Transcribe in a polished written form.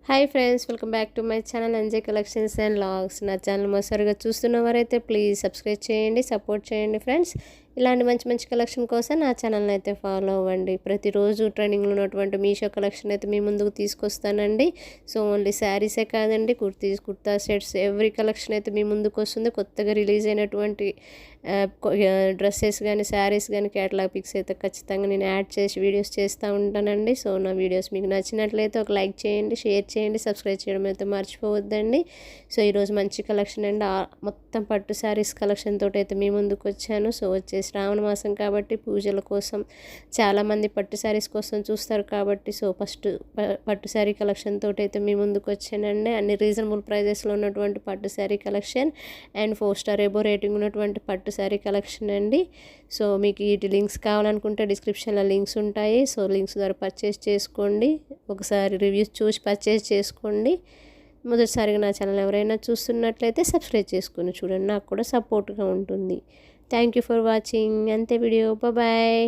Hi friends, welcome back to my channel NJ collections and vlogs. నా channel మొదటిసారిగా చూస్తున్నవారైతే please subscribe చేయండి, support చేయండి ఫ్రెండ్స్. ఇలాంటి మంచి మంచి కలెక్షన్ కోసం నా ఛానల్ని అయితే ఫాలో అవ్వండి. ప్రతిరోజు ట్రెండింగ్లో ఉన్నటువంటి మీషో కలెక్షన్ అయితే మీ ముందుకు తీసుకొస్తానండి. సో ఓన్లీ శారీసే కాదండి, kurtis, kurta sets, every collection అయితే మీ ముందుకు వస్తుంది. కొత్తగా రిలీజ్ అయినటువంటి డ్రెస్సెస్ కానీ శారీస్ కానీ కేటలాగ్ పిక్స్ అయితే ఖచ్చితంగా నేను యాడ్ చేసి వీడియోస్ చేస్తూ ఉంటానండి. సో నా వీడియోస్ మీకు నచ్చినట్లయితే ఒక లైక్ చేయండి, షేర్ చేయండి, సబ్స్క్రైబ్ చేయడం అయితే మర్చిపోవద్దండి. సో ఈరోజు మంచి కలెక్షన్ అండి, మొత్తం పట్టు శారీస్ కలెక్షన్ తోటి అయితే మీ ముందుకు వచ్చాను. సో వచ్చేసి శ్రావణ మాసం కాబట్టి పూజల కోసం చాలామంది పట్టు శారీస్ కోసం చూస్తారు కాబట్టి సో ఫస్ట్ పట్టు శారీ కలెక్షన్ తోటి అయితే మీ ముందుకు వచ్చానండి. అన్ని రీజనబుల్ ప్రైజెస్లో ఉన్నటువంటి పట్టు sari collection and 4 star above rating ఉన్నటువంటి పట్టు శారీ కలెక్షన్ అండి. సో మీకు వీటి లింక్స్ కావాలనుకుంటే డిస్క్రిప్షన్లో లింక్స్ ఉంటాయి. సో లింక్స్ ద్వారా పర్చేస్ చేసుకోండి, ఒకసారి రివ్యూస్ చూసి పర్చేస్ చేసుకోండి. మొదటిసారిగా నా ఛానల్ ఎవరైనా చూస్తున్నట్లయితే సబ్స్క్రైబ్ చేసుకుని చూడండి, నాకు కూడా సపోర్ట్గా ఉంటుంది. Thank you for watching. అంతే వీడియో, బాయ్.